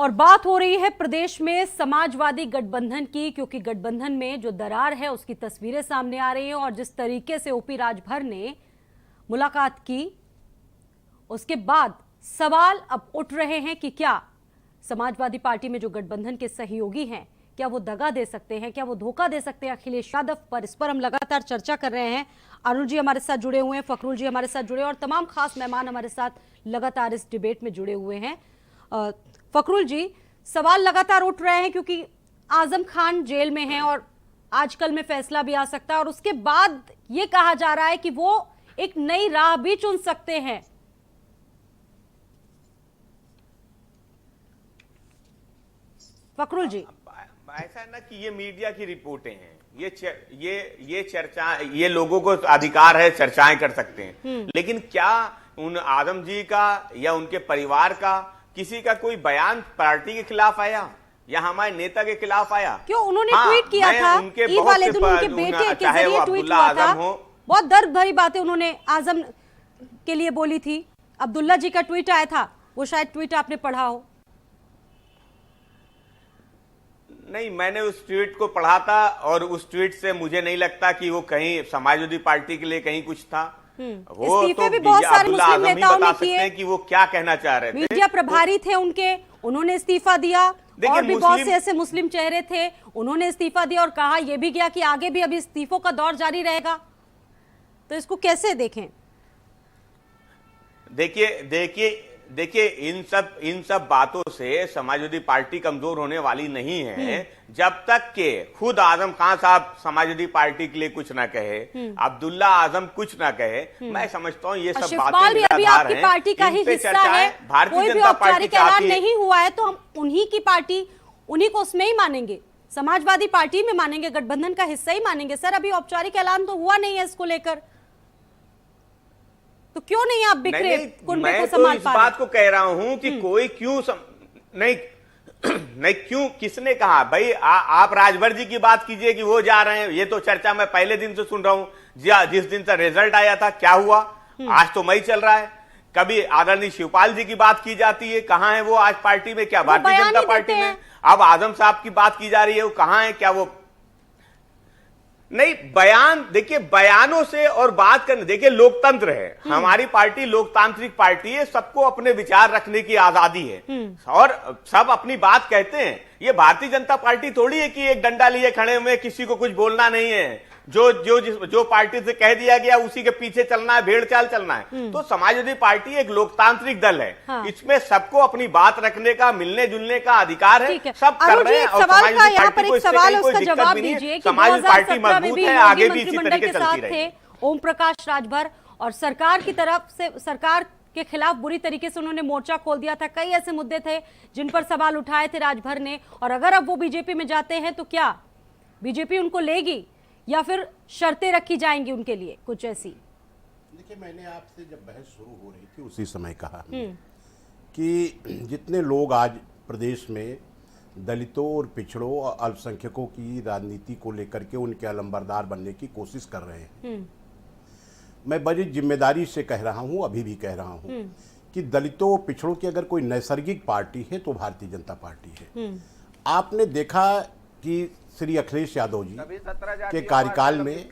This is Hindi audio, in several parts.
और बात हो रही है प्रदेश में समाजवादी गठबंधन की, क्योंकि गठबंधन में जो दरार है उसकी तस्वीरें सामने आ रही हैं। और जिस तरीके से ओपी राजभर ने मुलाकात की, उसके बाद सवाल अब उठ रहे हैं कि क्या समाजवादी पार्टी में जो गठबंधन के सहयोगी हैं, क्या वो दगा दे सकते हैं, क्या वो धोखा दे सकते हैं अखिलेश यादव पर। इस पर हम लगातार चर्चा कर रहे हैं। अरुण जी हमारे साथ जुड़े हुए हैं, फखरुल जी हमारे साथ जुड़े और तमाम खास मेहमान हमारे साथ लगातार इस डिबेट में जुड़े हुए हैं। फखरुल जी, सवाल लगातार उठ रहे हैं क्योंकि आजम खान जेल में हैं और आजकल में फैसला भी आ सकता है, और उसके बाद ये कहा जा रहा है कि वो एक नई राह भी चुन सकते हैं। फखरुल जी, ऐसा है ना कि ये मीडिया की रिपोर्टें हैं, ये चर्चा, ये लोगों को अधिकार है चर्चाएं कर सकते हैं, लेकिन क्या उन आदम जी का या उनके परिवार का किसी का कोई बयान पार्टी के खिलाफ आया या हमारे नेता के खिलाफ आया? क्यों उन्होंने ट्वीट किया था, ईद वाले दिन उनके बेटे के जरिए ट्वीट हुआ था। बहुत दर्द भरी बातें उन्होंने आजम के लिए बोली थी। अब्दुल्ला जी का ट्वीट आया था, वो शायद ट्वीट आपने पढ़ा हो। नहीं, मैंने उस ट्वीट को पढ़ा था और उस ट्वीट से मुझे नहीं लगता कि वो कहीं समाजवादी पार्टी के लिए कहीं कुछ था। वो इस्तीफे तो भी बहुत सारे मुस्लिम नेताओं ने किए कि वो क्या कहना चाह रहे थे। मीडिया प्रभारी थे उनके, उन्होंने इस्तीफा दिया। और भी बहुत से ऐसे मुस्लिम चेहरे थे, उन्होंने इस्तीफा दिया और कहा यह भी गया कि आगे भी अभी इस्तीफों का दौर जारी रहेगा। तो इसको कैसे देखें? देखिए इन सब बातों से समाजवादी पार्टी कमजोर होने वाली नहीं है जब तक के खुद आजम खान साहब समाजवादी पार्टी के लिए कुछ ना कहे, अब्दुल्ला आजम कुछ ना कहे। मैं समझता हूँ ये सब बातें भी अभी आपकी पार्टी का ही हिस्सा है। कोई भी औपचारिक ऐलान नहीं हुआ है तो हम उन्हीं की पार्टी, उन्हीं को उसमें ही मानेंगे, समाजवादी पार्टी में मानेंगे, गठबंधन का हिस्सा ही मानेंगे। सर, अभी औपचारिक ऐलान तो हुआ नहीं है इसको लेकर, तो क्यों नहीं आप बिखरे कुंडे को संभाल पा रहे? इस बात को कह रहा हूं कि कोई क्यों नहीं क्यों, किसने कहा भाई? आप राजभर जी की बात कीजिए कि वो जा रहे हैं, ये तो चर्चा मैं पहले दिन से सुन रहा हूं। जिस दिन से रिजल्ट आया था क्या हुआ? आज तो मई चल रहा है। कभी आदरणीय शिवपाल जी की बात की जाती है, कहां है वो आज पार्टी में? क्या भारतीय जनता पार्टी में? अब आजम साहब की बात की जा रही है, वो कहां है? क्या वो नहीं? बयान देखिए, बयानों से और बात करने, देखिए लोकतंत्र है, हमारी पार्टी लोकतांत्रिक पार्टी है, सबको अपने विचार रखने की आजादी है और सब अपनी बात कहते हैं। ये भारतीय जनता पार्टी थोड़ी है कि एक डंडा लिए खड़े हुए किसी को कुछ बोलना नहीं है, जो पार्टी से कह दिया गया उसी के पीछे चलना है, भेड़ चाल चलना है। तो समाजवादी पार्टी एक लोकतांत्रिक दल है। हाँ। इसमें सबको अपनी बात रखने का, मिलने जुलने का अधिकार है, सब कर रहे हैं। और समाजवादी पार्टी को इससे कोई दिक्कत भी नहीं है। समाजवादी पार्टी मजबूत है, आगे भी इसी तरीके चलती रहेगी। ओम प्रकाश राजभर और सरकार की तरफ से, सरकार के खिलाफ बुरी तरीके से उन्होंने मोर्चा खोल दिया था। कई ऐसे मुद्दे थे जिन पर सवाल उठाए थे राजभर ने, और अगर अब वो बीजेपी में जाते हैं तो क्या बीजेपी उनको लेगी या फिर शर्तें रखी जाएंगी उनके लिए कुछ ऐसी? देखिए, मैंने आपसे जब बहस शुरू हो रही थी उसी समय कहा कि जितने लोग आज प्रदेश में दलितों और पिछड़ों और अल्पसंख्यकों की राजनीति को लेकर के उनके अलंबरदार बनने की कोशिश कर रहे हैं, मैं बड़ी जिम्मेदारी से कह रहा हूं, अभी भी कह रहा हूं कि दलितों और पिछड़ों की अगर कोई नैसर्गिक पार्टी है तो भारतीय जनता पार्टी है। आपने देखा कि श्री अखिलेश यादव जी के कार्यकाल में,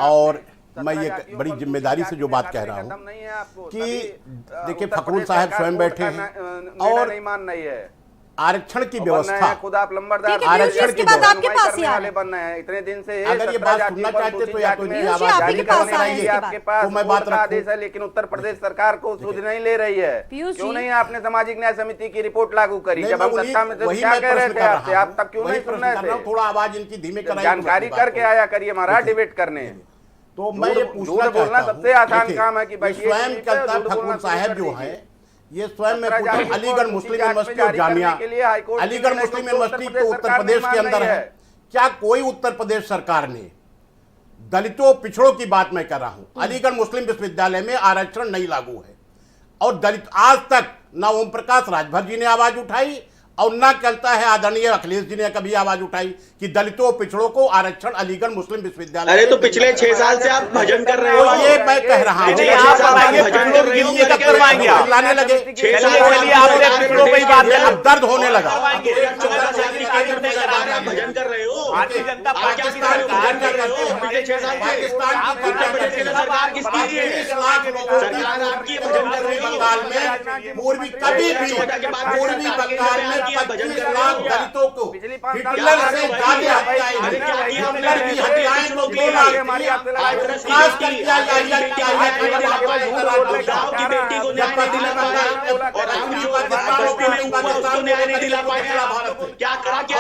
और मैं ये बड़ी जिम्मेदारी से जो बात कह रहा हूं कि देखिए फखरुल साहब स्वयं बैठे हैं और आरक्षण की व्यवस्था, खुद आप लंबरदार, आरक्षण की बात आपके पास ही वाले बनना है। इतने दिन से अगर ये बात सुनना चाहते तो या तो इनकी आवाज जारी करने रही आपके पास तो मैं बात आदेश है, लेकिन उत्तर प्रदेश सरकार को सूझ नहीं ले रही है। क्यों नहीं आपने सामाजिक न्याय समिति की रिपोर्ट लागू करी? जब हम सत्ता में थे क्या कह रहे थे आपसे? आप तब क्यों नहीं सुन रहे थे? थोड़ा आवाज इनकी धीमे कराइए, जानकारी करके आया करिए महाराज डिबेट करने। तो मैं ये पूछना बोलना सबसे आसान काम है कि भाई स्वयं करता फखरुल साहब जो है, ये स्वयं में अलीगढ़ मुस्लिम यूनिवर्सिटी और जामिया, अलीगढ़ मुस्लिम यूनिवर्सिटी तो उत्तर प्रदेश के अंदर है। क्या कोई उत्तर प्रदेश सरकार ने दलितों पिछड़ों की बात मैं कर रहा हूं, अलीगढ़ मुस्लिम विश्वविद्यालय में आरक्षण नहीं लागू है और दलित आज तक ना ओम प्रकाश राजभर जी ने आवाज उठाई और ना चलता है। आदरणीय अखिलेश जी ने कभी आवाज उठाई कि दलितों पिछड़ों को आरक्षण अलीगढ़ मुस्लिम विश्वविद्यालय। अरे तो पिछले 6 साल से आप भजन कर रहे हो। ये मैं कह रहा हूँ, लाने लगे, अब दर्द होने लगा। भजन कर रहे हो। भारतीय जनता पार्टी की सरकार कर रहे हो। बंगाल में पूर्वी कभी भी पूर्वी बंगाल में 25 लाख दलितों को हिटलर से ज्यादा हिटलर की हत्याएं तो 2 लाख खास कर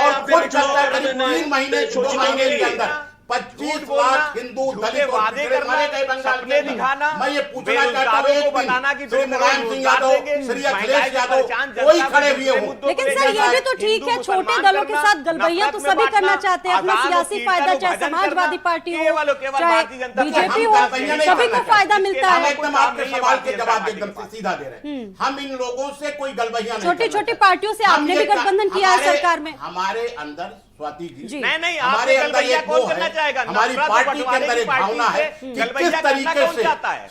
और खुद चलता है करीब 3 महीने 2 महीने के अंदर 25 लाख हिंदू दलित वादे मरे गए बंगाल में दिखाना। मैं ये पूछना चाहता हूँ एक दिन श्री मुलायम सिंह यादव, श्री अखिलेश यादव कोई खड़े हुए हो। लेकिन सर ये भी तो ठीक है, छोटे दलों के साथ गलबैया तो सभी करना चाहते हैं, अपना सियासी फायदा, चाहे समाजवादी पार्टी हो चाहे बीजेपी हो, सभी को फायदा मिलता है। एकदम आपके सवाल के जवाब एकदम सीधा दे रहे हैं। हम इन लोगों से कोई गलबैया नहीं, छोटी छोटी पार्टियों से आपने भी गठबंधन किया है सरकार में। हमारे अंदर स्वाति जी, नहीं, हमारे अंदर एक वो है, हमारी पार्टी के अंदर एक भावना है कि किस तरीके से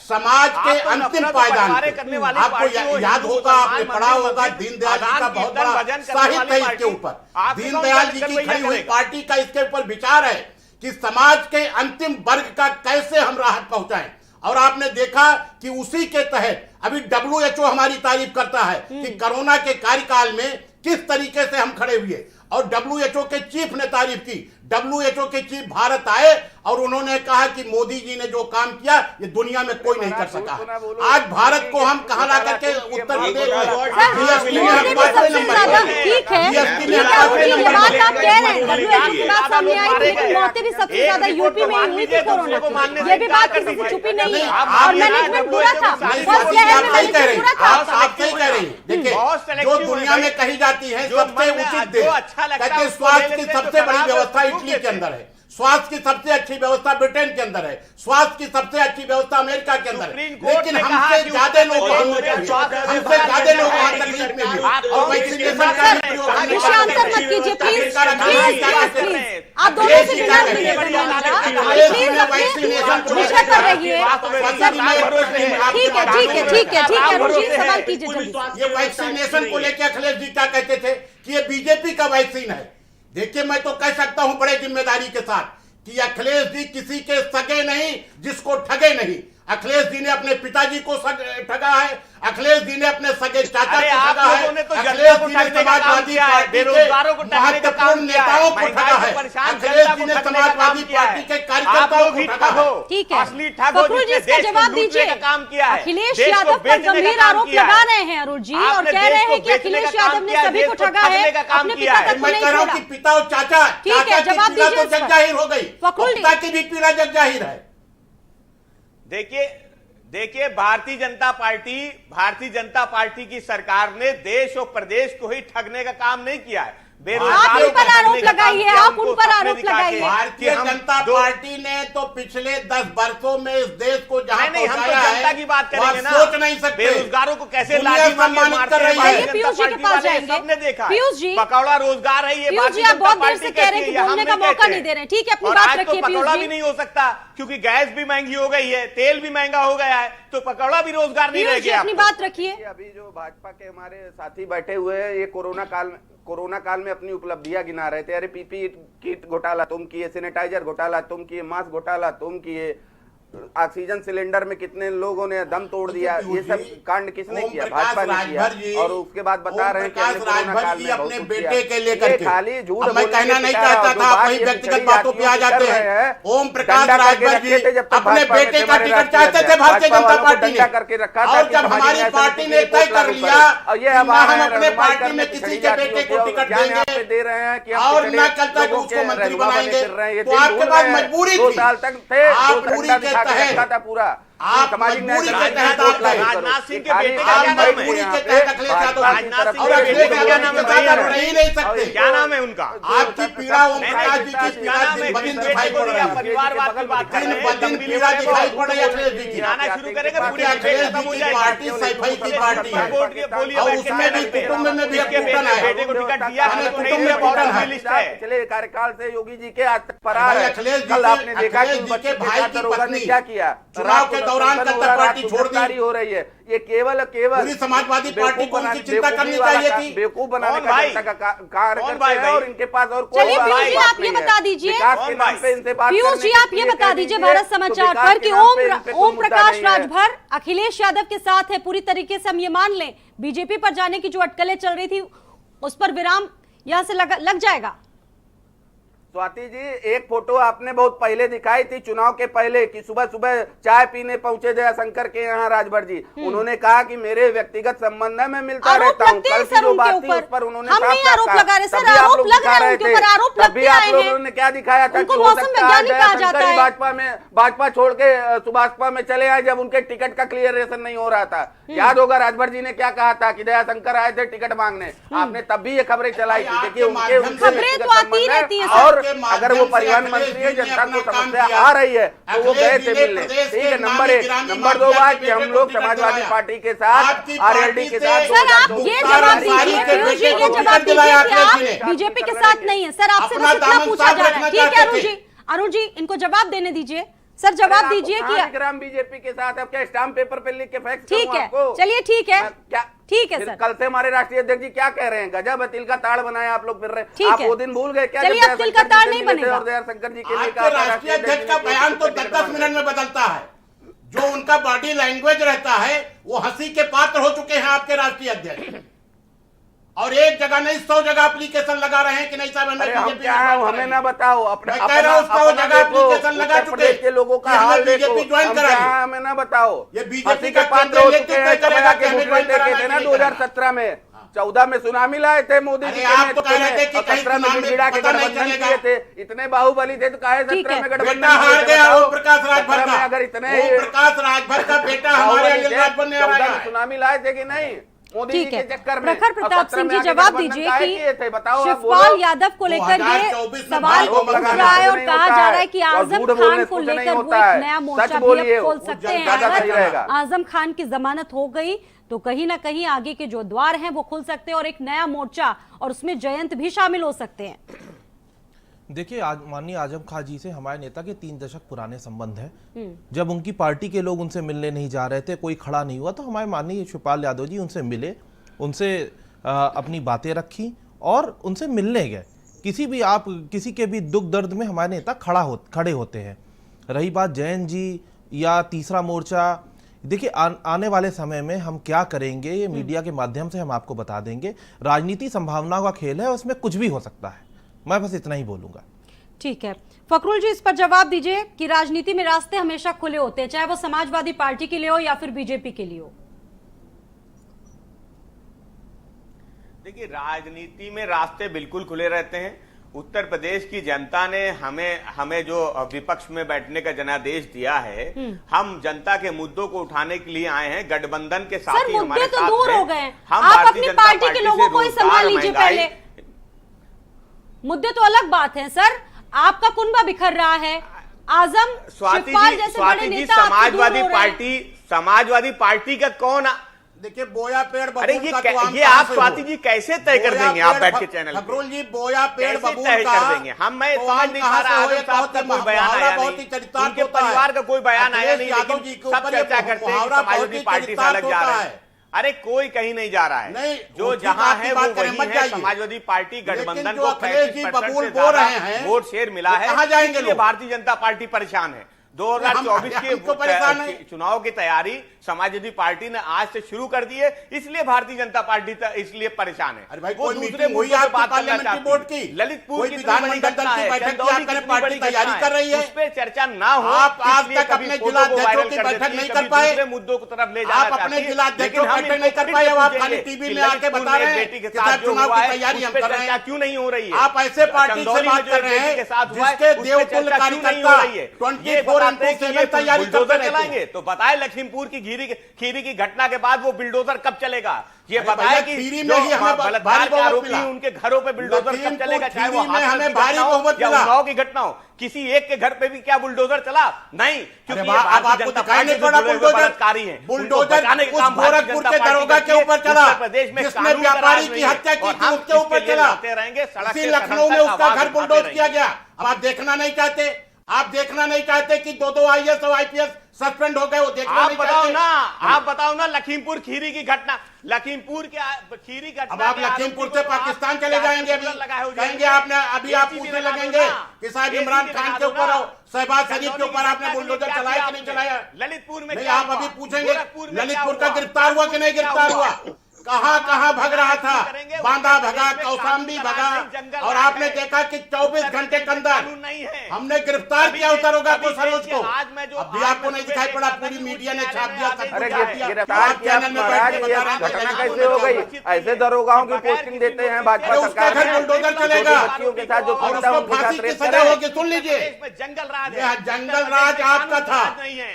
समाज के अंतिम पायदान पे, आपको याद होगा, आपने पढ़ा होगा, दीनदयाल जी का बहुत बड़ा साहित्य है इसके ऊपर। दीनदयाल जी की खड़ी हुई पार्टी का इसके ऊपर विचार है कि समाज के अंतिम वर्ग का कैसे हम राहत पहुंचाएं। और आपने देखा कि उसी के तहत अभी WHO हमारी तारीफ करता है कि कोरोना के कार्यकाल में किस तरीके से हम खड़े हुए, और WHO के चीफ ने तारीफ की। WHO के चीफ भारत आए और उन्होंने कहा कि मोदी जी ने जो काम किया ये दुनिया में कोई नहीं कर सका। आज भारत को हम कहां ला करके उत्तर प्रदेश में जीएसटी में हम 5वें नंबर पर, ठीक है, जीएसटी में ये हम बात 5वें नंबर आप पर। कह रहे हैं, WHO की बात सामने आई थी, लेकिन मौतें भी सबसे ज्यादा यूपी में हुई थी कोरोना की। ये भी बात किसी से छुपी नहीं है और मैनेजमेंट पूरा था, फर्स्ट लहर में मैनेजमेंट पूरा था। आप सही कह रही हैं। देखिए, जो दुनिया में कही जाती है सबसे उचित देश, कहते स्वास्थ्य की सबसे बड़ी व्यवस्था इटली के अंदर है, स्वास्थ्य की सबसे अच्छी व्यवस्था ब्रिटेन के अंदर है, स्वास्थ्य की सबसे अच्छी व्यवस्था अमेरिका के अंदर है। लेकिन हमसे ज्यादा लोग वहां तकलीफ में हुए और वैक्सीनेशन का भी प्रयोग हमने विषय अंतर मत कीजिए प्लीज, आप दोनों से बिना मिले विषय पर रहिए। ठीक है अरुण जी, सवाल कीजिए जल्दी। ये वैक्सीनेशन को लेकर अखिलेश जी क्या कहते थे कि ये बीजेपी का वैक्सीन है। देखिए, मैं तो कह सकता हूं बड़े जिम्मेदारी के साथ कि अखिलेश जी किसी के सगे नहीं, जिसको ठगे नहीं। अखिलेश जी ने अपने पिताजी को ठगा है, अखिलेश जी ने अपने सगे चाचा को ठगा है, अखिलेश जी ने समाजवादी पार्टी के महत्वपूर्ण नेताओं को ठगा है, अखिलेश जी ने समाजवादी पार्टी के कार्यकर्ताओं को ठगा है। ठीक है, फखरुल जी इसका जवाब दीजिए। अखिलेश यादव पर गंभीर आरोप लगा रहे हैं अरुण जी और कह रहे हैं कि अखिलेश यादव ने सभी को ठगा है, अपने पिता तक को मैं नहीं कह रहा हूं छोड़ा। कि पिता और चाचा ठीक है, की जवाब पीड़ा दीजिए तो जग जाहिर हो गई, फखरुल जी। पिता की भी पीड़ा जग जाहिर है। देखिए भारतीय जनता पार्टी की सरकार ने देश और प्रदेश को ही ठगने का काम नहीं किया है। आप उन पर आरोप लगाइए, आप उन पर आरोप लगाइए। भारतीय जनता पार्टी ने तो पिछले 10 वर्षों में इस देश को जहां हम तो पहुंचाया जनता है, की बात करेंगे ना, सोच नहीं सकते। बेरोजगारों को कैसे दुनिया लाठी मार के सम्मानित मारते कर रही हैं, है। पीयूष जी के पास जाएंगे। सबने देखा, पीयूष जी, पकौड़ा रोजगार है ये। पीयूष जी, आप बहुत देर से कह रहे हैं कि बोलने का मौका नहीं दे रहे। ठीक है, अपनी बात रखिए पीयूष पकौड़ा जी। भी नहीं हो सकता क्योंकि गैस भी महंगी हो गई है, तेल भी महंगा हो गया है, तो पकौड़ा भी रोजगार नहीं रह गया। अपनी बात रखिए। अभी जो भाजपा के हमारे साथी बैठे हुए हैं, ये कोरोना काल में अपनी उपलब्धियां गिना रहे थे। अरे पीपीई किट घोटाला तुम किए, सैनिटाइजर घोटाला तुम किए, मास्क घोटाला तुम किए, ऑक्सीजन सिलेंडर में कितने लोगों ने दम तोड़ दिया। ये सब कांड किसने किया? भाजपा ने किया। और उसके बाद बता रहे हैं कि अपने बेटे के लेकर खाली झूठ मैं कहना नहीं चाहता था, वही व्यक्तिगत बातों पे आ जाते हैं। ओम प्रकाश राजभर जी अपने बेटे का टिकट चाहते थे भारतीय जनता पार्टी ने करके रखा, और जब हमारी पार्टी ने तय कर लिया हम अपने पार्टी में किसी के बेटे को टिकट देंगे दे रहे हैं कि और न कल तक उसको मंत्री बनाएंगे, तो आपके पास मजबूरी थी। साल तक थे, आप पूरी के तहत था पूरा आप सामाजिक न्याय मजबूरी के कराने तहत की आप गए। राजनाथ सिंह के खाली बेटे का आप क्या नाम है? मजबूरी यहाँ के पे तहत अखिलेश यादव राजनाथ सिंह और के अखिलेश बेटे का क्या यादव नाम के है? साथ आप रह ही नहीं सकते। क्या नाम है उनका? आपकी पीड़ा ओम प्रकाश जी की क्या पीड़ा नाम है? दिन ब किस दिन बेटे दिखाई को पड़ दिया? रही है। परिवारवाद की बात कर रहे दिन हैं, ब दिन लंबी पीड़ा लिस्ट दिखाई है। पड़ रही है अखिलेश जी की। आना शुरू करेंगे, पूरी क्योंकि डिबेट अखिलेश खत्म हो जी की जाएगी। पार्टी सफाई की पार्टी है कोर्ट के बोलिए और बैठ के उसमें भी चैनल पे। कुटुंब में भी इसके टूटन है। बेटे को टिकट दिया है तो नहीं दिया, बहुत लंबी लिस्ट है। पिछले कार्यकाल से योगी जी के आज तक फरार है। अखिलेश जी कल के- आपने देखा अखिलेश कि जी बच्चे के के भाई साथ की दरोगा ने पत्नी क्या किया। चुनाव के दौरान रात को कत्तर पार्टी छोड़ दी। गिरफ्तारी हो रही है। ये केवल पूरी समाजवादी पार्टी को उनकी चिंता करनी चाहिए थी। बेवकूफ बनाने कौन का भाई? जनता का कौन कार्य भाई करते हैं और इनके पास और कोई चलिए बात पीयूष जी, बात आप ये नहीं है। बता दीजिए। विकास के कौन नाम भाई? पे इनसे बात पीयूष करने जी, के आप ये लिए बता कह दीजिए दीजिए, भारत तो समाचार विकास पर के कि नाम पे इन पे कोई ओम मुद्दा प्रकाश नहीं है। राजभर अखिलेश यादव के साथ है, पूरी तरीके से हम ये मान लें बीजेपी पर जाने की जो अटकलें चल रही थी उस पर विराम यहां से लग जाएगा। स्वाति जी, एक फोटो आपने बहुत पहले दिखाई थी चुनाव के पहले कि सुबह सुबह चाय पीने पहुंचे दयाशंकर के यहाँ राजभर जी। उन्होंने कहा कि मेरे व्यक्तिगत संबंध है, मैं मिलता आरोप रहता हूँ। लगते हैं कल सर की जो उनके बात थी ऊपर। उस पर उन्होंने हम नहीं साफ-साफ आरोप कहा। लगा रहे सर, तभी आप आरोप लोग लग दिखा रहे हैं रहे उनके ऊपर, थे। आरोप लगते तभी आप आए लोगों हैं। ने क्या दिखाया था उनको कि हो मौसम सकता है वैज्ञानिक कहा जाता दयाशंकर है। ही भाजपा छोड़ के सुभाषपा में चले आए जब उनके टिकट का क्लियरेशन नहीं हो रहा था। याद होगा राजभर जी ने क्या कहा था कि दयाशंकर आए थे टिकट मांगने, आपने तब भी ये खबरें चलाई थी। देखिए उनके खबरें तो आती रहती हैं सर। और अगर वो परिवहन मंत्री है, जनता को समस्या आ रही है तो वो गए थे मिलने। ठीक है, नंबर 1। नंबर 2 बात कि हम लोग समाजवादी पार्टी के साथ आरएलडी के साथ सर आप ये जवाब दीजिए, पीयूष जी ये जवाब दीजिए कि आप बीजेपी के साथ नहीं है। सर आपसे बस इतना पूछा जा रहा है। ठीक है अरुण जी इनको जवाब देने दीजिए। सर जवाब दीजिए कि ग्राम बीजेपी के साथ अब क्या स्टाम्प पेपर पे लिख के फैक्स ठीक है, चलिए ठीक है, क्या ठीक है सर। कल से हमारे राष्ट्रीय अध्यक्ष जी क्या कह रहे हैं, गजब है, तिल का ताड़ बनाया आप लोग फिर रहे। ठीक आप है। वो दिन भूल गए क्या? चलिए, जब अब तिल का ताड़ नहीं बनेगा। और दयाशंकर जी के लिए आपके राष्ट्रीय अध्यक्ष का बयान तो 10-10 मिनट में बदलता है। जो उनका बॉडी लैंग्वेज रहता है वो हंसी के पात्र हो चुके हैं आपके राष्ट्रीय अध्यक्ष। और एक जगह नहीं 100 जगह एप्लीकेशन लगा रहे हैं कि नहीं साहब हमें हम बीजेपी क्या है, हमें ना बताओ। अपने मैं कह रहा हूं, 100 जगह एप्लीकेशन लगा चुके के लोगों का कि हमें हाल बीजेपी देखो। ज्वाइन हम कराइए। क्या है, हमें ना बताओ। ये बीजेपी हंसी का के पात्र केंद्रीय हो नेतृत्व चुके हैं। तय करेगा कि हमें ज्वाइन कराना थे है ना कि नहीं 2017 में, 14 में सुनामी लाए थे मोदी जी अरे के आप तो कह रहे थे कि नेतृत्व में, कहीं 17 में सुनामी गिड़गिड़ा के पता नहीं गठबंधन चलेगा। किए थे। इतने बाहुबली थे तो काहे ठीक 17 है। में गठबंधन बेटा हार किए थे, गया बताओ। ओम प्रकाश राजभर 17 का। में अगर इतने ओम प्रकाश राजभर का बेटा हमारे बाहुबली अनिल थे, राजभर ने 14 में हराया। सुनामी लाए थे कि नहीं मोदी जी ठीक के है, चक्कर में? प्रखर और प्रताप 17 सिंह में जी आगे जवाब गठबंधन दीजिए काहे कि किए थे? बताओ आप शिवपाल बोलो। यादव को लेकर ये 2024 में सवाल भाजपा उठ लगाना रहा है और नहीं कहा होता जा है। रहा है कि और आजम झूठ खान बोलने को से नहीं लेकर वो होता एक है। नया सच मोर्चा भी बोलिए, अब खोल वो सकते हैं। ज्यादा सही अगर रहेगा। आजम खान की जमानत हो गई तो कहीं ना कहीं आगे के जो द्वार हैं वो खुल सकते हैं और एक नया मोर्चा और उसमें जयंत भी शामिल हो सकते हैं। देखिए, आज माननीय आजम खान जी से हमारे नेता के 3 दशक पुराने संबंध हैं। जब उनकी पार्टी के लोग उनसे मिलने नहीं जा रहे थे, कोई खड़ा नहीं हुआ, तो हमारे माननीय शिवपाल यादव जी उनसे मिले, उनसे अपनी बातें रखी और उनसे मिलने गए। किसी के भी दुख दर्द में हमारे नेता खड़े होते हैं। रही बात जयंत जी या तीसरा मोर्चा, देखिए आने वाले समय में हम क्या करेंगे ये मीडिया के माध्यम से हम आपको बता देंगे। राजनीति संभावनाओं का खेल है, उसमें कुछ भी हो सकता है। मैं बस इतना ही बोलूंगा। ठीक है, फकरुल जी इस पर जवाब दीजिए कि राजनीति में रास्ते हमेशा खुले होते हैं, चाहे वो समाजवादी पार्टी के लिए हो या फिर बीजेपी के लिए हो। देखिए, राजनीति में रास्ते बिल्कुल खुले रहते हैं। उत्तर प्रदेश की जनता ने हमें जो विपक्ष में बैठने का जनादेश दिया है, हम जनता के मुद्दों को उठाने के लिए आए हैं। गठबंधन के साथ ही हमारे मुद्दे तो साथ दूर हैं। हो गए हैं। हम आप भारतीय अपनी जनता पार्टी के लोगों से को ही रोजगार, संभाल लीजिए। महंगाई- पहले मुद्दे तो अलग बात है सर, आपका कुनबा बिखर रहा है। आजम शिवपाल जैसे बड़े नेता आपसे दूर हो रहे हैं। समाजवादी पार्टी का कौन? देखिए बोया पेड़ बबूल अरे का तो आम ये कहां आप से स्वाति हो? जी कैसे तय कर बोया देंगे? आप पेड़ बैठ के चैनल पे फकरुल जी बोया पेड़ कैसे बबूल तय का कर देंगे? मैं तो समझ आम नहीं कहां पा से रहा। हो? आजम ये साहब का बहुत कोई बयान मुहावरा आया बहुत ही नहीं, चरितार्थ उनके होता है। परिवार का कोई बयान आया अखिलेश नहीं, यादव लेकिन जी के सब ऊपर ये चर्चा करते हैं कि मुहावरा बहुत समाजवादी ही पार्टी से चरितार्थ अलग जा होता रहे है। हैं। अरे कोई कहीं नहीं जा रहा है। नहीं, जो उसी जहां बात की है वो बात करें, वही मत है। जाइए। समाजवादी पार्टी गठबंधन लेकिन जो को अखिलेश जी 35% बबूल से बोल ज्यादा रहे हैं, वोट शेयर मिला वो है। कहाँ जाएंगे इसलिए लोग? भारतीय जनता पार्टी परेशान है। 2024 हम तो परेशान हैं। के चुनाव की तैयारी समाजवादी पार्टी ने आज से शुरू कर दी है, इसलिए भारतीय जनता पार्टी इसलिए परेशान है। अरे भाई, वो कोई दूसरे मीटिंग हुई मुद्दों पे आपकी बात करना पार्लियामेंट्री चाहती बोर्ड है। की? ललितपुर कोई की इतनी विधानमंडल बड़ी दल घटना की है, बैठक चंदौली क्या की करें? इतनी पार्टी बड़ी तैयारी घटना कर रही है। उस पे चर्चा ना हो। आप आज इसलिए तक कभी अपने फोटो जिला को अध्यक्षों वायरल की कर बैठक देती है, नहीं कभी कर पाए। दूसरे मुद्दों की तरफ ले जाना आप अपने चाहती है। जिला लेकिन अध्यक्षों हम बैठक इनको नहीं कर फिर पाए। से अब आप पूछेंगे खाली टीवी कि में आके ललितपुर बता में रहे हैं बेटी के कि साथ साहब जो चुनाव हुआ की है, तैयारी उस हम पे कर रहे चर्चा हैं। क्यों नहीं हो रही है? आप ऐसे पार्टी से चंदौली में बात जो कर रहे बेटी के हैं साथ हुआ है, जिसके उस पे देवतुल्य चर्चा क्यों नहीं हो कार्यकर्ता रही है? ये 24 बताते हैं कि ये तैयारी बुलडोजर करते रहते हैं। चलाएंगे, तो बताए लखीमपुर की खीरी की घटना के बाद वो बुलडोजर कब चलेगा? ये अरे बताए भैया, कि खीरी जो में ही हमें बलात्कार भारी के बहुमत आरोपी मिला। उनके घरों पे बुलडोजर कब लखीमपुर चलेगा, चाहे वो खीरी में हाथरस हमें की भारी घटना हो बहुमत या मिला। उन्नाव की घटना हो, किसी एक के घर पे भी क्या बुलडोजर चला? नहीं, क्योंकि अरे ये वाह, अब भारतीय आपको जनता दिखाई पार्टी नहीं से पड़ा जुड़े हुए बुलडोजर? बलात्कारी हैं। उनको बुलडोजर बचाने का उस काम भारतीय गोरखपुर जनता के पार्टी दरोगा करती के है। ऊपर चला, उत्तर प्रदेश में जिसने कानून का व्यापारी राज की नहीं है हत्या की और थी, हम उसके ऊपर इसके लिए चला। लड़ते रहेंगे, सड़क इसी से लखनऊ में सड़क तक उसका आवाज घर उठाते बुलडोज रहेंगे। किया गया। अब आप देखना नहीं चाहते, आप देखना नहीं चाहते कि दो आईएएस और आईपीएस सस्पेंड हो गए, वो देखना आप नहीं बताओ चाहते। ना, आप बताओ ना, लखीमपुर खीरी की घटना, लखीमपुर के खीरी घटना अब आप के लखीमपुर आरोपी से को पाकिस्तान आप चले जाएंगे, चार्जशीट लगाए हो कहेंगे जाएंगे। आपने अभी आप ACB पूछने लगा दो लगेंगे ना। कि साहब ACB इमरान लगा खान दो के ऊपर ना। शहबाज शरीफ के चंदौली ऊपर की आपने घटना के लिए बुलडोजर क्या चलाया किया कि नहीं आपने? चलाया? ललितपुर में नहीं, क्या आप हुआ? अभी पूछेंगे गोरखपुर में क्या ललितपुर का हुआ? गिरफ्तार हुआ कि नहीं क्या गिरफ्तार हुआ? कहां भग रहा था? करेंगे, बांदा उत्तर भगा, प्रदेश में कौशाम्बी कानून का भगा, राज नहीं, जंगल और राज आपने है। देखा कि 24 उत्तर घंटे के प्रदेश में अंदर कानून नहीं है। हमने गिरफ्तार तभी किया से- दरोगा को, तभी से सरोज को। आज मैं जो- अब भी आज आपको मैं नहीं सुबह दिखाई पड़ा, देखा था पूरी कि मीडिया ने उच्च छाप दिया, सब न्यायालय अरे कुछ में छाप दिया। गिरफ्तार आप किया चैनल में महाराज, बैठ के ये बता रहे हैं घटना कि कैसे हो गई? ऐसे दरोगाओं की पोस्टिंग देते हैं भाजपा अरे उसका सरकार घर में। बुलडोजर छोटी चलेगा बच्चियों के साथ जो और करता है उसको उनके फांसी साथ की रेप सजा करें। होगी। सुन लीजिए, प्रदेश में जंगल राज यह है। जंगल उत्तर राज प्रदेश में आपका कानून था। राज नहीं है।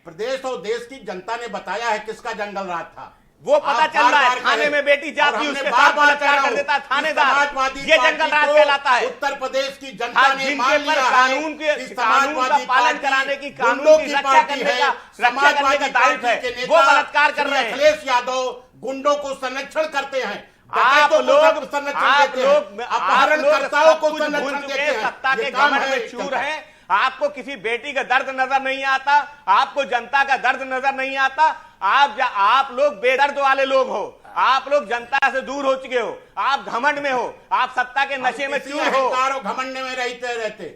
प्रदेश और देश की जनता ने बताया है किसका जंगल राज था। वो पता आप चल रहा है, बार-बार थाने कहें। में बेटी और जाती हमने उसके बार-बार साथ बलात्कार कह रहा कर देता है हूं, थानेदार। समाजवादी ये पार्टी जंगल राज को कहलाता है। उत्तर प्रदेश की जनता आज ने जिनके मान पर लिया कानून है के कि कानून का समाजवादी पालन पार्टी कराने की, कानून गुंडों की की रक्षा पार्टी करने है। का समाजवादी दायित्व है। पार्टी के वो नेता बलात्कार कर श्री रहे हैं। अखिलेश यादव गुंडों को संरक्षण करते हैं, आप डकैतों को लोग संरक्षण देते हैं, अपहरणकर्ताओं को संरक्षण देते हैं। सत्ता ये के काम घमंड है में एक चूर जनता। है। आपको किसी बेटी का दर्द नजर नहीं आता, आपको जनता का दर्द नजर नहीं आता। आप लोग बेदर्द वाले लोग हो, आप लोग जनता से दूर हो चुके हो, आप घमंड में हो, आप सत्ता के नशे में इसी चूर हो। अहंकार और घमंड में रहते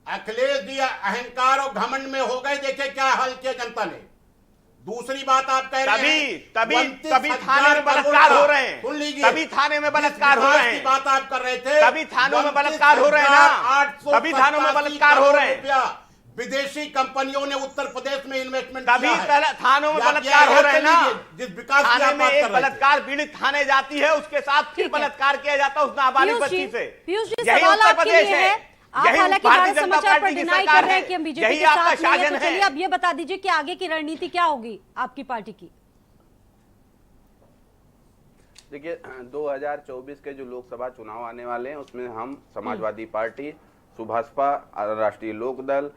अखिलेश जी अहंकार और घमंड में हो गए। देखे क्या हाल किया जनता ने। दूसरी बात आप कह रहे हैं तभी थाने में बलात्कार हो रहे हैं। सुन लीजिए, तभी थाने में बलात्कार हो रहे की हैं। बात आप कर रहे थे, तभी थानों में बलात्कार हो रहे हैं ना, तभी थानों में बलात्कार हो रहे हैं। विदेशी कंपनियों ने उत्तर प्रदेश में इन्वेस्टमेंट तभी किया है। थानों में आप बलात्कार ये हो रहे हैं ना। जिस विकास की थाने आप में बात एक कर रहे थे। बलात्कार पीड़ित थाने जाती है, उसके साथ फिर ठीक है। बलात्कार किया जाता है उस नाबालिग पीयूष जी, बच्ची से। पीयूष जी, यही सवाल उत्तर आपके प्रदेश लिए है। है। आप यही हालांकि भारतीय भारत जनता समाचार पर पार्टी की डिनाई सरकार कर रहे हैं है। कि हम बीजेपी यही के आपका साथ नहीं है, शासन तो चलिए है। अब ये बता दीजिए कि आगे की रणनीति क्या होगी आपकी पार्टी की। देखिए 2024 के जो लोकसभा चुनाव आने वाले हैं उसमें हम समाजवादी पार्टी, सुभाषपा, राष्ट्रीय लोकदल,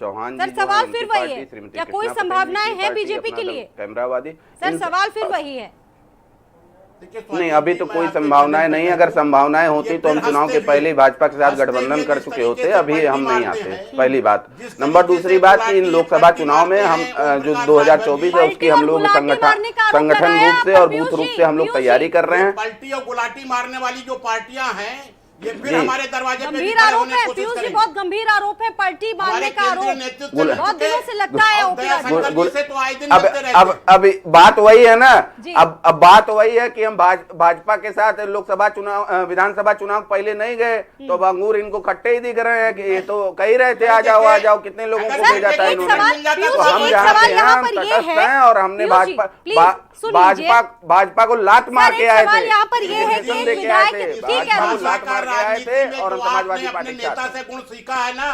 चौहान सर, जी जो सवाल हैं, उनकी फिर वही पार्टी, है। श्रीमती क्या कोई कृष्णा पटेल संभावनाएं जी की हैं पार्टी, बीजेपी अपना के दल लिए? कैमरावादी। सर, सवाल फिर वही है। नहीं, अभी तो कोई संभावनाएं नहीं। अगर संभावनाएं होती तो हम चुनाव के पहले ही भाजपा के साथ गठबंधन कर चुके होते, अभी हम नहीं आते। पहली बात। नंबर दूसरी बात कि इन लोकसभा चुनाव में हम जो 2024 है उसकी हम लोग संगठन रूप से और बूथ रूप से हम लोग तैयारी कर रहे हैं। पलटी और गुलाटी मारने वाली जो पार्टियां हैं, ये फिर जी। हमारे दरवाजे पे भी गंभीर खड़े आरोप होने की है कोशिश पीयूष जी, करेंगे। बहुत गंभीर आरोप है पलटी मारने का आरोप। बहुत दिनों से लगता है ओपी राजभर। से तो आए दिन अब मिलते रहते हैं। अब बात वही है ना। जी। अब बात वही है कि हम भाजपा के साथ लोकसभा चुनाव, विधानसभा चुनाव पहले नहीं गए तो अब अंगूर इनको खट्टे ही दिख रहे हैं कि ये तो कह रहे थे आ जाओ, कितने लोगों को सर, भेजा था एक इन्होंने। सवाल, पीयूष तो जी, हम एक जहाँ सवाल पे यहाँ हैं, पर हम ये तटस्थ है। हैं और हमने पीयूष जी, प्लीज सुन लीजिए। भाजपा को लात मार सर, के एक आए सवाल थे। यहाँ पर ये है कि इलेक्शन एक लेके आए विधायक, थे। ठीक है, भाजपा को लात मार के आए थे और हम समाजवादी अपने पार्टी के नेता साथ से गुण सीखा है ना,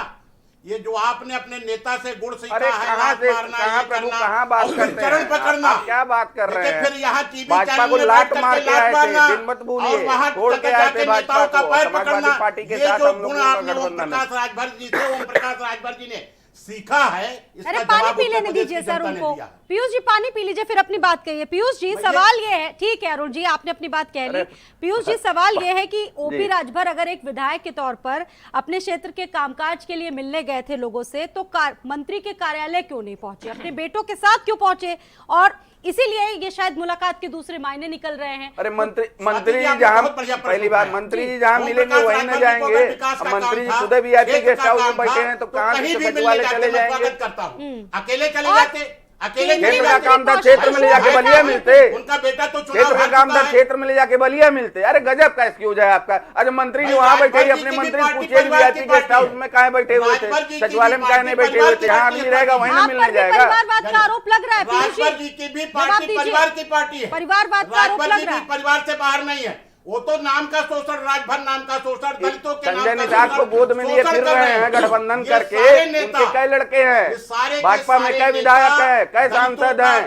ये जो आपने अपने नेता से गुण सीखा अरे है, कहाँ लात से, मारना, कहाँ ये प्रभु करना, कहाँ बात और करते चरण हैं? पकड़ना। आप क्या बात कर रहे देखिए, हैं? फिर यहाँ टीवी भाजपा चैनल को में लात बैठ करके मार के लात आए थे, मारना, दिन मत भूलिए। और वहाँ छोड़ के आए जाके थे भाजपा नेताओं का को, पैर समाजवादी पकड़ना। पार्टी के ये साथ जो हम लोग गुण आपने ओम गठबंधन है। प्रकाश राजभर जी से, ओम प्रकाश राजभर जी ने सीखा है, इसका अरे पानी जवाब पी उत्तर लेने प्रदेश दीजिए की सर जनता ने उनको। दिया। पीयूष जी पानी पी लीजिए, फिर अपनी बात कहिए। पीयूष जी, सवाल ये है, ठीक है अरुण जी आपने अपनी बात कह ली। पीयूष जी, सवाल ये है कि ओपी राजभर अगर एक विधायक के तौर पर अपने क्षेत्र के कामकाज के लिए मिलने गए थे लोगों से, तो मंत्री के कार्यालय क्यों नहीं पहुंचे, अपने बेटों के साथ क्यों पहुंचे? और इसीलिए ये शायद मुलाकात के दूसरे मायने निकल रहे हैं। अरे मंत्री जी, आपने जहाँ बहुत बढ़िया प्रश्न पहली बात उठाया। मंत्री जी जहाँ ओम मिलेंगे प्रकाश वहीं न राजभर जी को जाएंगे। अगर विकास का मंत्री काम जी था, खुद भी आते क्षेत्र गेस्ट का हाउस में काम बैठे था, हैं तो तो कहाँ कहीं से भी सचिवालय मिलने चले जाते मैं जाएंगे? स्वागत करता हूँ। अकेले चले जाते, अकेले केंद्रीय चले क्षेत्र का जाते। काम था, क्षेत्र में ले जाके बलिया मिलते। उनका बेटा तो चुनाव क्षेत्र का हार काम चुका था, है। क्षेत्र में ले जाके बलिया मिलते। अरे गजब का एक्सक्यूज है आपका। अरे मंत्री जी भाई, वहाँ बैठे ही राजभर जी अपने की मंत्री पार्टी पूछिए परिवार वीआईपी की गेस्ट पार्टी हाउस है। में कहाँ बैठे हुए थे, राजभर जी की सचिवालय में कहाँ नहीं बैठे हुए थे, यहाँ आदमी रहेगा वहीं न आप मिलने पर भी जाएगा। परिवारवाद का आरोप लग रहा है पीयूष राजभर जी। जी की भी जवाब पार्टी दीजिए। परिवार की पार्टी है। परिवारवाद का आरोप राजभर लग जी रहा भी है। परिवार से बाहर नहीं है। वो तो नाम का शोषण, राजभर नाम का शोषण, दलितों के नाम संजय का निषाद को गोद में लिए फिर रहे हैं गठबंधन करके। उनके कई लड़के हैं, भाजपा में कई विधायक है, कई सांसद हैं।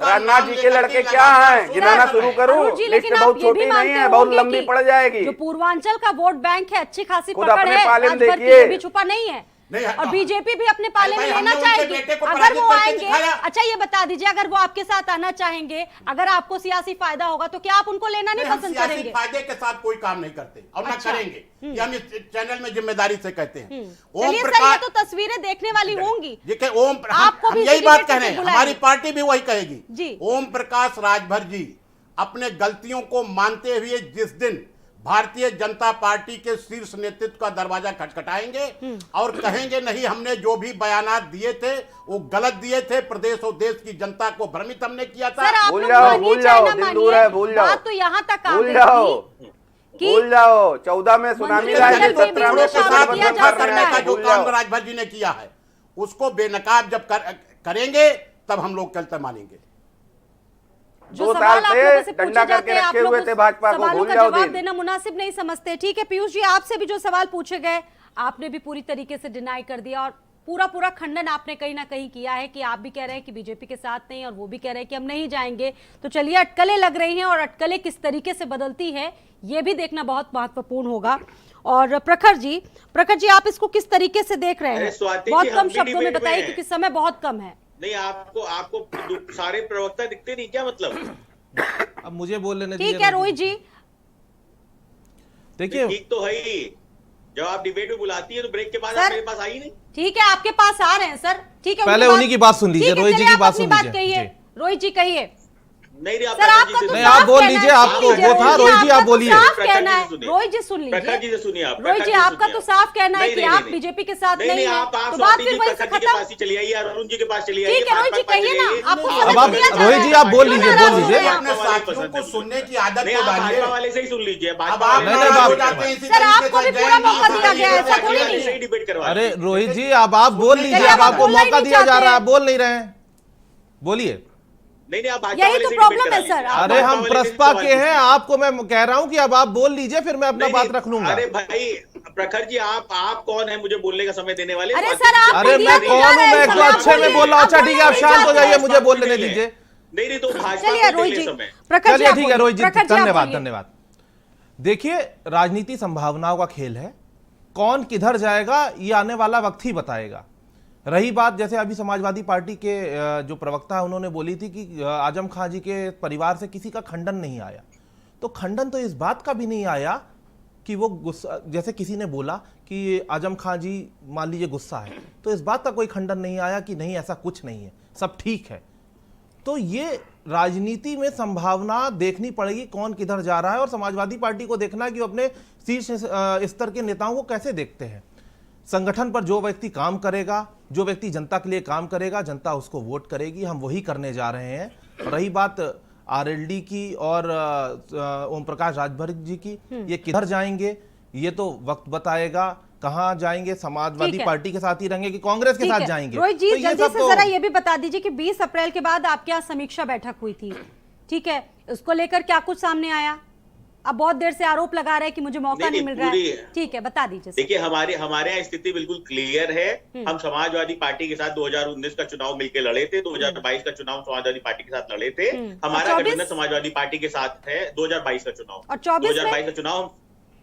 राजनाथ जी के लड़के क्या हैं, गिनाना शुरू करूं? लिस्ट बहुत छोटी नहीं है, बहुत लंबी पड़ जाएगी। जो पूर्वांचल का वोट बैंक है, अच्छी खासी खुद पकड़ अपने है, पाले में राजभर की, देखिए। ये भी छुपा नहीं है। और बीजेपी भी अपने पाले में लेना चाहेगी। अगर वो आएंगे, अच्छा ये बता दीजिए, अगर वो आपके साथ आना चाहेंगे, अगर आपको सियासी फायदा होगा तो क्या आप उनको लेना नहीं पसंद करेंगे? फायदे के साथ कोई काम नहीं करते और ना करेंगे, ये हम इस चैनल में जिम्मेदारी से कहते हैं। चलिए सर, ये तो तस्वीरें देखने वाली होंगी। देखिए ओम, आपको हम भी यही इसी बात डिबेट कह में रहे हैं, बुलाएंगे। हमारी पार्टी भी वही कहेगी। जी। ओम प्रकाश राजभर जी अपने गलतियों को मानते हुए जिस दिन भारतीय जनता पार्टी के शीर्ष नेतृत्व का दरवाजा खटखटाएंगे और कहेंगे नहीं, हमने जो भी बयानात दिए थे वो गलत दिए थे, प्रदेश और देश की जनता को भ्रमित हमने किया था। सर, आप भूल लोग जाओ, मानिए भूल चाहे जाओ, ना दिन दूर मानिए, है, भूल जाओ। बात तो यहाँ तक आ भूल गई जाओ, थी कि भूल जाओ। 14 में सुनामी लाई थी, 17 में शामिल किया जा सकता है। का जो काम राजभर जी ने किया है उसको बेनकाब जब करेंगे तब हम लोग चलते मानेंगे। जो 2 सवाल साल आप से लोगों से डंडा पूछे जाते करके हैं, आप रखे लोग हुए उस थे भाजपा को, सवालों भूल का जाओ जवाब दिन। देना मुनासिब नहीं समझते। ठीक है पीयूष जी, आपसे भी जो सवाल पूछे गए आपने भी पूरी तरीके से डिनाई कर दिया और पूरा खंडन आपने कहीं ना कहीं किया है कि आप भी कह रहे हैं कि बीजेपी के साथ नहीं और वो भी कह रहे हैं कि हम नहीं जाएंगे। तो चलिए, अटकलें लग रही हैं और अटकलें किस तरीके से बदलती है ये भी देखना बहुत महत्वपूर्ण होगा। और प्रखर जी आप इसको किस तरीके से देख रहे हैं? बहुत कम शब्दों में बताइए क्योंकि समय बहुत कम है। नहीं, आपको सारे प्रवक्ता दिखते नहीं क्या? मतलब अब मुझे बोल लेने दीजिए। ठीक है रोहित जी, देखिए ठीक तो है ही, जब आप डिबेट में बुलाती है तो ब्रेक के बाद सर, आप मेरे पास आई नहीं। ठीक है आपके पास आ रहे हैं सर। ठीक है, पहले उन्हीं की बात सुन लीजिए, रोहित जी की बात सुन लीजिए। कहिए रोहित जी, कहिए। नहीं आप सर आपका तो नहीं, साफ आप बोल कहना लीजिए, है, आपको सुन लीजिए, वो था, रोहित जी आप बोलिए। साफ कहना है, सुनिए। रोहित जी सुन प्रखर जी लीजिए। से सुनिए आप। रोहित जी आपका तो साफ कहना है कि आप बीजेपी के साथ नहीं है, तो बात फिर वहीं से प्रखर जी के खत्म। पास ही चली आइए, अरुण जी के पास चली आइए। ठीक है रोहित जी, कहिए ना, आपको अब समय आप दिया जा रहा रोहित है। जी आप बोल लीजिए, क्यों बोल नाराज लीजिए। हो रहे हैं अपने आप? साथियों को सुनने की आदत नहीं, को आप भाजपा डालिए। वाले से ही सुन लीजिए। अब भाजपा आप वाले नहीं, नाराज हो बाप- जाते हैं इसी सर, तरीके आपको से भी पूरा जय मौका माता दिया दी गया है, ऐसा थोड़ी वाले नहीं से ही है। डिबेट करवा। अरे रोहित जी अब आप बोल लीजिए, चलिए, अब आप आपको बोलना ही मौका नहीं दिया जा चाहते रहा है, हैं। आप बोल नहीं रहे हैं, बोलिए। नहीं आप भाजपा यही वाले तो से प्रॉब्लम डिबेट है करा सर। लीजिए। अरे हम प्रसपा के हैं, आपको मैं कह रहा हूं कि अब आप बोल लीजिए, फिर मैं अपना नहीं, बात नहीं, रख लूंगा। अरे भाई प्रखर जी, आप कौन है मुझे बोलने का समय देने वाले? अरे स्वाति सर, जी, आप अरे दिया मैं तो कौन जा हूं? रहे हैं, मैं एक तो सर, आप अच्छे में बोलिए। बोल रहा हूं। अच्छा आप ठीक है, आप बोलना शांत हो नहीं जाइए, चाहते मुझे बोलने नहीं, दीजिए। नहीं तो भाजपा चलिए को रोहित देख जी, ले समय। प्रखर जी चलिए आप ठीक है बोलिए। रोहित जी, प्रखर जी आप धन्यवाद बोलिए। धन्यवाद। देखिए, राजनीति संभावनाओं का खेल है, कौन किधर जाएगा ये आने वाला वक्त ही बताएगा। रही बात, जैसे अभी समाजवादी पार्टी के जो प्रवक्ता है उन्होंने बोली थी कि आजम खां जी के परिवार से किसी का खंडन नहीं आया, तो खंडन तो इस बात का भी नहीं आया कि वो गुस्सा, जैसे किसी ने बोला कि आजम खां जी मान लीजिए गुस्सा है, तो इस बात का कोई खंडन नहीं आया कि नहीं ऐसा कुछ नहीं है, सब ठीक है। तो ये राजनीति में संभावना देखनी पड़ेगी कौन किधर जा रहा है, और समाजवादी पार्टी को देखना है कि वो अपने शीर्ष स्तर के नेताओं को कैसे देखते हैं। संगठन पर जो व्यक्ति काम करेगा, जो व्यक्ति जनता के लिए काम करेगा, जनता उसको वोट करेगी, हम वही करने जा रहे हैं। रही बात आरएलडी की और ओम प्रकाश राजभर जी की, ये किधर जाएंगे ये तो वक्त बताएगा। कहां जाएंगे, समाजवादी ठीक है। पार्टी के साथ ही रहेंगे कि कांग्रेस के ठीक साथ है। जाएंगे? रोहित जी तो ये जल्दी सब से तो- जरा ये भी बता दीजिए कि 20 अप्रैल के बाद आपके यहाँ समीक्षा बैठक हुई थी, ठीक है, उसको लेकर क्या कुछ सामने आया? अब बहुत देर से आरोप लगा रहे हैं कि मुझे मौका नहीं मिल रहा है। ठीक है, बता दीजिए। देखिए, हमारे यहाँ स्थिति बिल्कुल क्लियर है। हम समाजवादी पार्टी के साथ 2019 का चुनाव मिलकर लड़े थे, 2022 का चुनाव समाजवादी पार्टी के साथ लड़े थे। हमारा गठबंधन समाजवादी पार्टी के साथ है। 2022 का चुनाव और 24 का चुनाव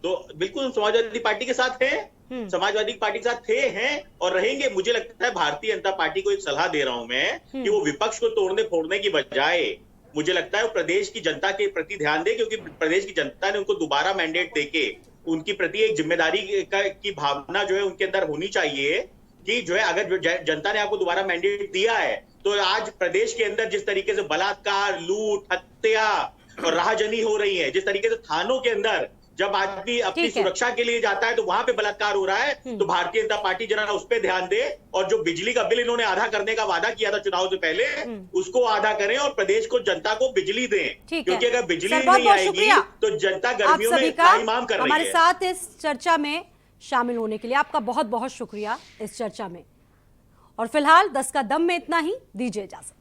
तो बिल्कुल समाजवादी पार्टी के साथ है, समाजवादी पार्टी के साथ थे, हैं और रहेंगे। मुझे लगता है भारतीय जनता पार्टी को एक सलाह दे रहा हूं मैं कि वो विपक्ष को तोड़ने फोड़ने की बजाय, मुझे लगता है वो प्रदेश की जनता के प्रति ध्यान दे, क्योंकि प्रदेश की जनता ने उनको दोबारा मैंडेट देके उनकी प्रति एक जिम्मेदारी की भावना जो है उनके अंदर होनी चाहिए कि जो है अगर जनता ने आपको दोबारा मैंडेट दिया है तो आज प्रदेश के अंदर जिस तरीके से बलात्कार, लूट, हत्या और राहजनी हो रही है, जिस तरीके से थानों के अंदर जब आदमी अपनी सुरक्षा के लिए जाता है तो वहां पे बलात्कार हो रहा है, तो भारतीय जनता पार्टी जरा उस पर ध्यान दे और जो बिजली का बिल इन्होंने आधा करने का वादा किया था चुनाव से पहले, उसको आधा करें और प्रदेश को, जनता को बिजली दें, क्योंकि अगर बिजली नहीं आएगी तो जनता गर्मियों में ताईमाम कर रही है। हमारे साथ इस चर्चा में शामिल होने के लिए आपका बहुत बहुत शुक्रिया इस चर्चा में। और फिलहाल 10 का दम में इतना ही, दीजिए इजाजत।